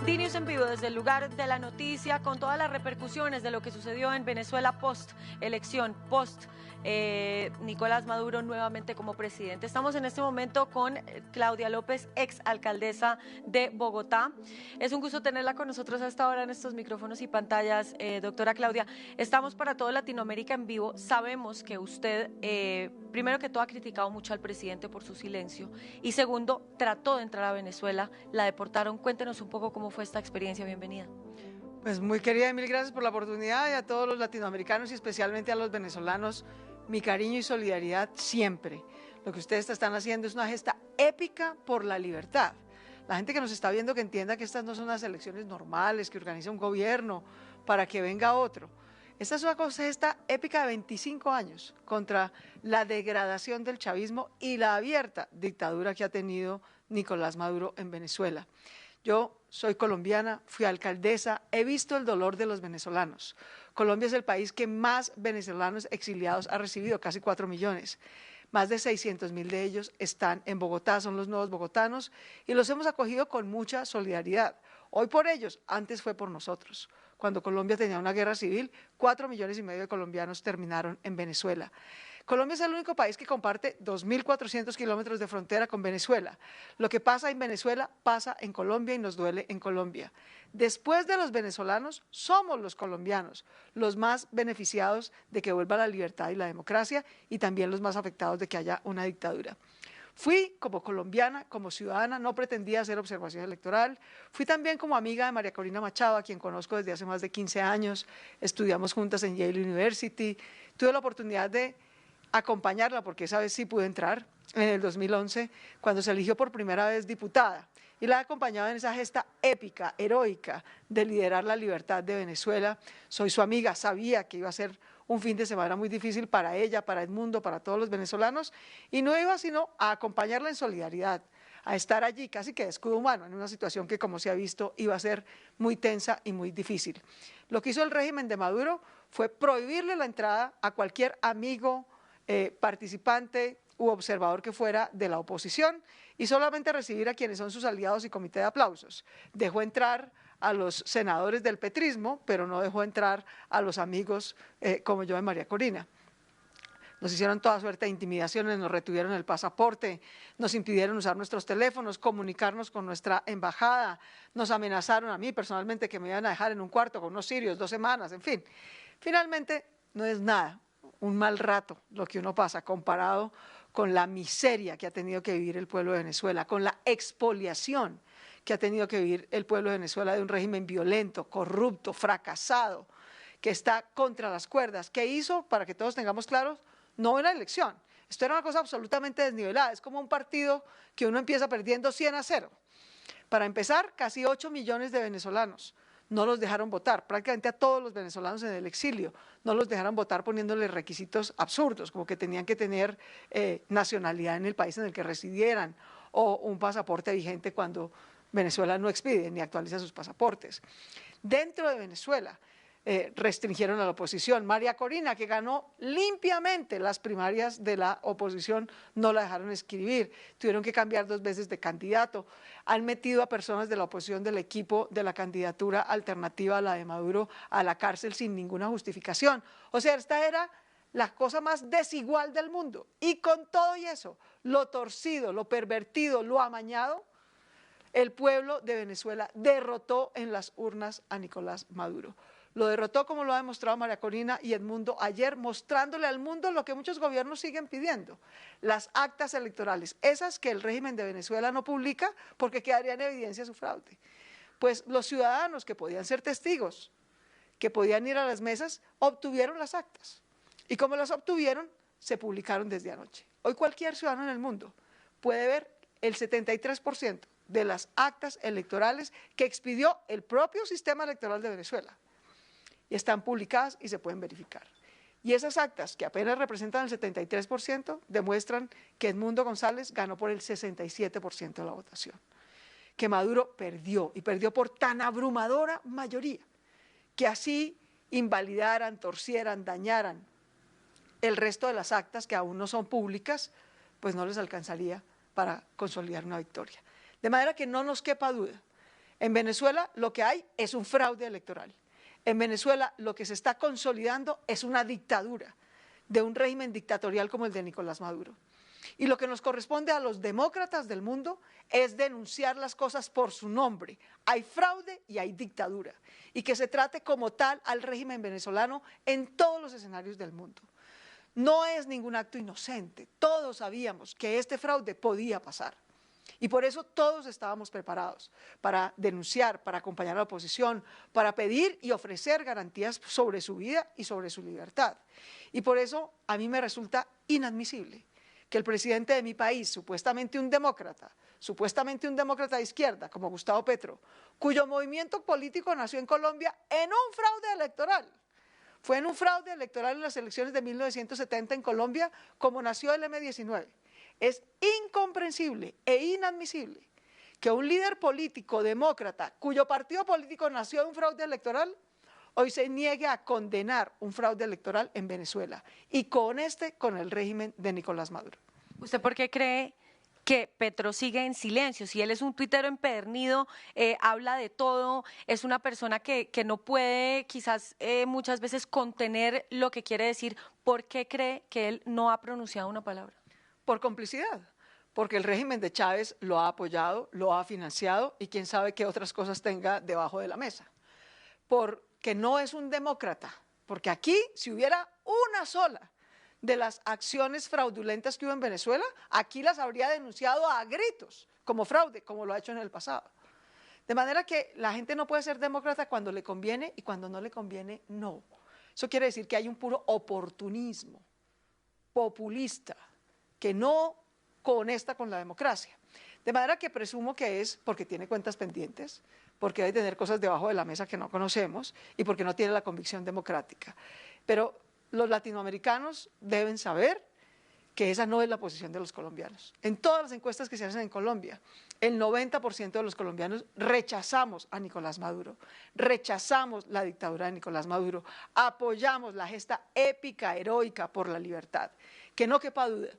DNews en vivo desde el lugar de la noticia con todas las repercusiones de lo que sucedió en Venezuela post elección, post Nicolás Maduro nuevamente como presidente. Estamos en este momento con Claudia López, ex alcaldesa de Bogotá. Es un gusto tenerla con nosotros a esta hora en estos micrófonos y pantallas. Doctora Claudia, estamos para toda Latinoamérica en vivo. Sabemos que usted, primero que todo, ha criticado mucho al presidente por su silencio y segundo, trató de entrar a Venezuela, la deportaron. Cuéntenos un poco cómo fue esta experiencia. Bienvenida. Pues muy querida y mil gracias por la oportunidad, y a todos los latinoamericanos y especialmente a los venezolanos, mi cariño y solidaridad siempre. Lo que ustedes están haciendo es una gesta épica por la libertad. La gente que nos está viendo, que entienda que estas no son unas elecciones normales que organiza un gobierno para que venga otro. Esta es una gesta épica de 25 años contra la degradación del chavismo y la abierta dictadura que ha tenido Nicolás Maduro en Venezuela. Yo soy colombiana, fui alcaldesa, he visto el dolor de los venezolanos. Colombia es el país que más venezolanos exiliados ha recibido, casi 4 millones. Más de 600.000 de ellos están en Bogotá, son los nuevos bogotanos, y los hemos acogido con mucha solidaridad. Hoy por ellos, antes fue por nosotros. Cuando Colombia tenía una guerra civil, 4,5 millones de colombianos terminaron en Venezuela. Colombia es el único país que comparte 2.400 kilómetros de frontera con Venezuela. Lo que pasa en Venezuela pasa en Colombia y nos duele en Colombia. Después de los venezolanos, somos los colombianos los más beneficiados de que vuelva la libertad y la democracia, y también los más afectados de que haya una dictadura. Fui como colombiana, como ciudadana, no pretendía hacer observación electoral. Fui también como amiga de María Corina Machado, a quien conozco desde hace más de 15 años. Estudiamos juntas en Yale University. Tuve la oportunidad de acompañarla, porque esa vez sí pude entrar, en el 2011, cuando se eligió por primera vez diputada. Y la he acompañado en esa gesta épica, heroica, de liderar la libertad de Venezuela. Soy su amiga, sabía que iba a ser un fin de semana muy difícil para ella, para Edmundo, para todos los venezolanos, y no iba sino a acompañarla en solidaridad, a estar allí casi que de escudo humano, en una situación que, como se ha visto, iba a ser muy tensa y muy difícil. Lo que hizo el régimen de Maduro fue prohibirle la entrada a cualquier amigo, participante u observador que fuera de la oposición, y solamente recibir a quienes son sus aliados y comité de aplausos. Dejó entrar a los senadores del petrismo, pero no dejó entrar a los amigos como yo de María Corina. Nos hicieron toda suerte de intimidaciones, nos retuvieron el pasaporte, nos impidieron usar nuestros teléfonos, comunicarnos con nuestra embajada, nos amenazaron a mí personalmente que me iban a dejar en un cuarto con unos sirios 2 semanas, en fin. Finalmente no es nada, un mal rato lo que uno pasa comparado con la miseria que ha tenido que vivir el pueblo de Venezuela, con la expoliación que ha tenido que vivir el pueblo de Venezuela de un régimen violento, corrupto, fracasado, que está contra las cuerdas, que hizo, para que todos tengamos claros, no una elección. Esto era una cosa absolutamente desnivelada, es como un partido que uno empieza perdiendo 100-0. Para empezar, casi 8 millones de venezolanos no los dejaron votar, prácticamente a todos los venezolanos en el exilio, no los dejaron votar poniéndoles requisitos absurdos, como que tenían que tener nacionalidad en el país en el que residieran, o un pasaporte vigente cuando Venezuela no expide ni actualiza sus pasaportes. Dentro de Venezuela restringieron a la oposición. María Corina, que ganó limpiamente las primarias de la oposición, no la dejaron escribir, tuvieron que cambiar 2 veces de candidato, han metido a personas de la oposición del equipo de la candidatura alternativa a la de Maduro a la cárcel sin ninguna justificación. O sea, esta era la cosa más desigual del mundo, y con todo y eso, lo torcido, lo pervertido, lo amañado, el pueblo de Venezuela derrotó en las urnas a Nicolás Maduro. Lo derrotó como lo ha demostrado María Corina y Edmundo ayer, mostrándole al mundo lo que muchos gobiernos siguen pidiendo: las actas electorales, esas que el régimen de Venezuela no publica porque quedaría en evidencia su fraude. Pues los ciudadanos que podían ser testigos, que podían ir a las mesas, obtuvieron las actas. Y como las obtuvieron, se publicaron desde anoche. Hoy cualquier ciudadano en el mundo puede ver el 73% de las actas electorales que expidió el propio sistema electoral de Venezuela. Y están publicadas y se pueden verificar. Y esas actas, que apenas representan el 73%, demuestran que Edmundo González ganó por el 67% de la votación. Que Maduro perdió, y perdió por tan abrumadora mayoría, que así invalidaran, torcieran, dañaran el resto de las actas que aún no son públicas, pues no les alcanzaría para consolidar una victoria. De manera que no nos quepa duda, En Venezuela lo que hay es un fraude electoral. En Venezuela lo que se está consolidando es una dictadura de un régimen dictatorial como el de Nicolás Maduro. Y lo que nos corresponde a los demócratas del mundo es denunciar las cosas por su nombre. Hay fraude y hay dictadura. Y que se trate como tal al régimen venezolano en todos los escenarios del mundo. No es ningún acto inocente. Todos sabíamos que este fraude podía pasar. Y por eso todos estábamos preparados para denunciar, para acompañar a la oposición, para pedir y ofrecer garantías sobre su vida y sobre su libertad. Y por eso a mí me resulta inadmisible que el presidente de mi país, supuestamente un demócrata de izquierda, como Gustavo Petro, cuyo movimiento político nació en Colombia en un fraude electoral. Fue en un fraude electoral en las elecciones de 1970 en Colombia, como nació el M-19. Es incomprensible e inadmisible que un líder político demócrata, cuyo partido político nació de un fraude electoral, hoy se niegue a condenar un fraude electoral en Venezuela y con el régimen de Nicolás Maduro. ¿Usted por qué cree que Petro sigue en silencio? Si él es un tuitero empedernido, habla de todo, es una persona que no puede quizás muchas veces contener lo que quiere decir, ¿por qué cree que él no ha pronunciado una palabra? Por complicidad, porque el régimen de Chávez lo ha apoyado, lo ha financiado y quién sabe qué otras cosas tenga debajo de la mesa. Porque no es un demócrata, porque aquí si hubiera una sola de las acciones fraudulentas que hubo en Venezuela, aquí las habría denunciado a gritos como fraude, como lo ha hecho en el pasado. De manera que la gente no puede ser demócrata cuando le conviene y cuando no le conviene, no. Eso quiere decir que hay un puro oportunismo populista que no conecta con la democracia. De manera que presumo que es porque tiene cuentas pendientes, porque debe tener cosas debajo de la mesa que no conocemos y porque no tiene la convicción democrática. Pero los latinoamericanos deben saber que esa no es la posición de los colombianos. En todas las encuestas que se hacen en Colombia, el 90% de los colombianos rechazamos a Nicolás Maduro, rechazamos la dictadura de Nicolás Maduro, apoyamos la gesta épica, heroica por la libertad. Que no quepa duda,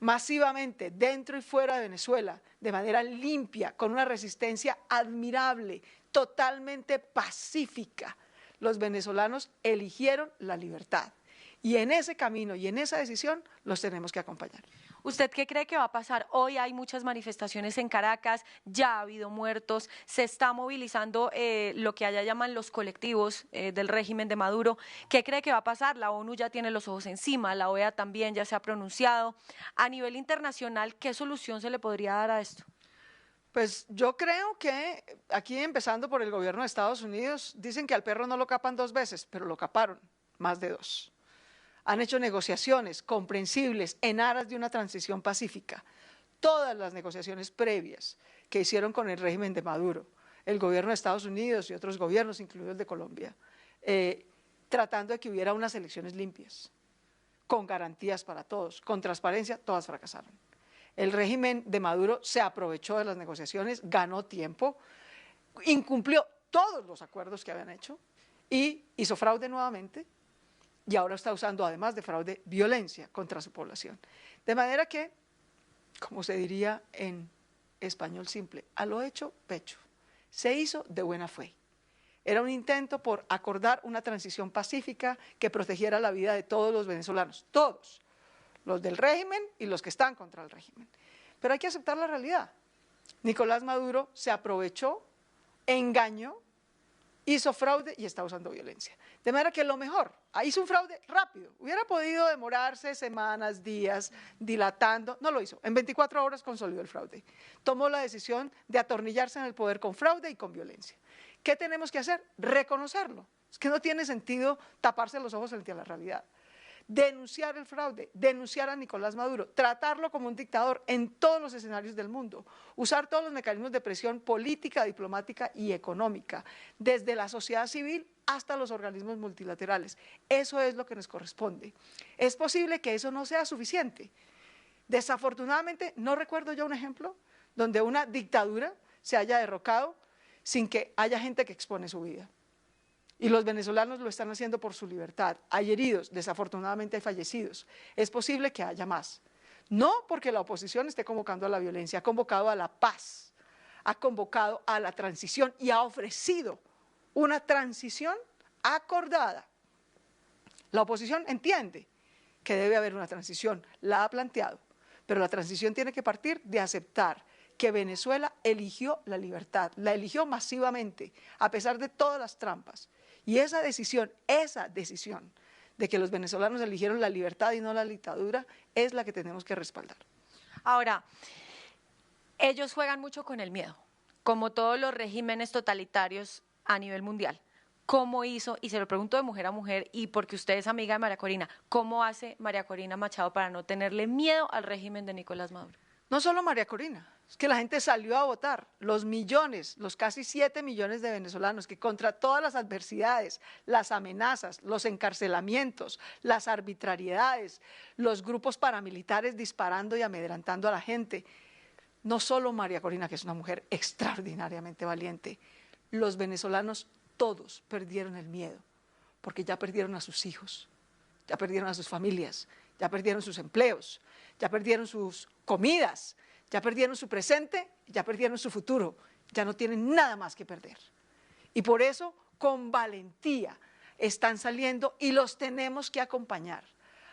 masivamente dentro y fuera de Venezuela, de manera limpia, con una resistencia admirable, totalmente pacífica, los venezolanos eligieron la libertad. Y en ese camino y en esa decisión los tenemos que acompañar. ¿Usted qué cree que va a pasar? Hoy hay muchas manifestaciones en Caracas, ya ha habido muertos, se está movilizando lo que allá llaman los colectivos del régimen de Maduro. ¿Qué cree que va a pasar? La ONU ya tiene los ojos encima, la OEA también ya se ha pronunciado. A nivel internacional, ¿qué solución se le podría dar a esto? Pues yo creo que aquí, empezando por el gobierno de Estados Unidos, dicen que al perro no lo capan 2 veces, pero lo caparon más de 2. Han hecho negociaciones comprensibles en aras de una transición pacífica. Todas las negociaciones previas que hicieron con el régimen de Maduro, el gobierno de Estados Unidos y otros gobiernos, incluido el de Colombia, tratando de que hubiera unas elecciones limpias, con garantías para todos, con transparencia, todas fracasaron. El régimen de Maduro se aprovechó de las negociaciones, ganó tiempo, incumplió todos los acuerdos que habían hecho y hizo fraude nuevamente. Y ahora está usando, además de fraude, violencia contra su población. De manera que, como se diría en español simple, a lo hecho, pecho. Se hizo de buena fe. Era un intento por acordar una transición pacífica que protegiera la vida de todos los venezolanos, todos, los del régimen y los que están contra el régimen. Pero hay que aceptar la realidad. Nicolás Maduro se aprovechó, engañó, hizo fraude y está usando violencia. De manera que lo mejor, hizo un fraude rápido, hubiera podido demorarse semanas, días, dilatando, no lo hizo. En 24 horas consolidó el fraude. Tomó la decisión de atornillarse en el poder con fraude y con violencia. ¿Qué tenemos que hacer? Reconocerlo. Es que no tiene sentido taparse los ojos frente a la realidad. Denunciar el fraude, denunciar a Nicolás Maduro, tratarlo como un dictador en todos los escenarios del mundo, usar todos los mecanismos de presión política, diplomática y económica, desde la sociedad civil hasta los organismos multilaterales. Eso es lo que nos corresponde. Es posible que eso no sea suficiente. Desafortunadamente, no recuerdo yo un ejemplo donde una dictadura se haya derrocado sin que haya gente que expone su vida. Y los venezolanos lo están haciendo por su libertad. Hay heridos, desafortunadamente hay fallecidos. Es posible que haya más. No porque la oposición esté convocando a la violencia, ha convocado a la paz, ha convocado a la transición y ha ofrecido una transición acordada. La oposición entiende que debe haber una transición, la ha planteado, pero la transición tiene que partir de aceptar que Venezuela eligió la libertad, la eligió masivamente, a pesar de todas las trampas. Y esa decisión de que los venezolanos eligieron la libertad y no la dictadura, es la que tenemos que respaldar. Ahora, ellos juegan mucho con el miedo, como todos los regímenes totalitarios a nivel mundial. ¿Cómo hizo, y se lo pregunto de mujer a mujer, y porque usted es amiga de María Corina, cómo hace María Corina Machado para no tenerle miedo al régimen de Nicolás Maduro? No solo María Corina, es que la gente salió a votar, los millones, los casi 7 millones de venezolanos que contra todas las adversidades, las amenazas, los encarcelamientos, las arbitrariedades, los grupos paramilitares disparando y amedrentando a la gente, no solo María Corina, que es una mujer extraordinariamente valiente, los venezolanos todos perdieron el miedo, porque ya perdieron a sus hijos, ya perdieron a sus familias, ya perdieron sus empleos, ya perdieron sus comidas, ya perdieron su presente, ya perdieron su futuro, ya no tienen nada más que perder. Y por eso, con valentía, están saliendo y los tenemos que acompañar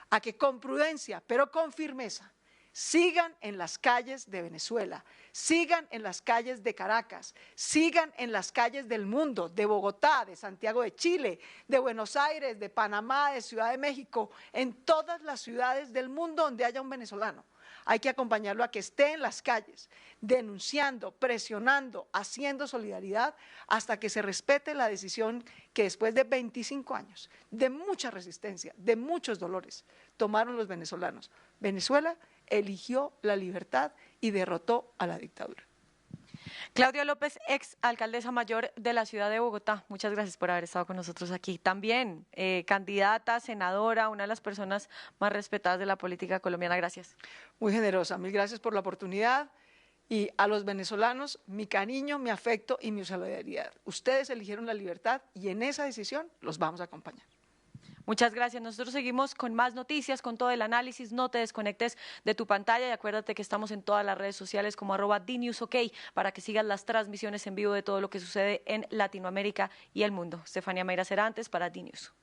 a que con prudencia, pero con firmeza, sigan en las calles de Venezuela, sigan en las calles de Caracas, sigan en las calles del mundo, de Bogotá, de Santiago de Chile, de Buenos Aires, de Panamá, de Ciudad de México, en todas las ciudades del mundo donde haya un venezolano. Hay que acompañarlo a que esté en las calles, denunciando, presionando, haciendo solidaridad, hasta que se respete la decisión que después de 25 años, de mucha resistencia, de muchos dolores, tomaron los venezolanos. Venezuela eligió la libertad y derrotó a la dictadura. Claudia López, ex alcaldesa mayor de la ciudad de Bogotá, muchas gracias por haber estado con nosotros aquí. También candidata, senadora, una de las personas más respetadas de la política colombiana, gracias. Muy generosa, mil gracias por la oportunidad y a los venezolanos mi cariño, mi afecto y mi solidaridad. Ustedes eligieron la libertad y en esa decisión los vamos a acompañar. Muchas gracias. Nosotros seguimos con más noticias, con todo el análisis. No te desconectes de tu pantalla y acuérdate que estamos en todas las redes sociales como @DNewsOK para que sigas las transmisiones en vivo de todo lo que sucede en Latinoamérica y el mundo. Estefanía Mayra Cerantes para DNews.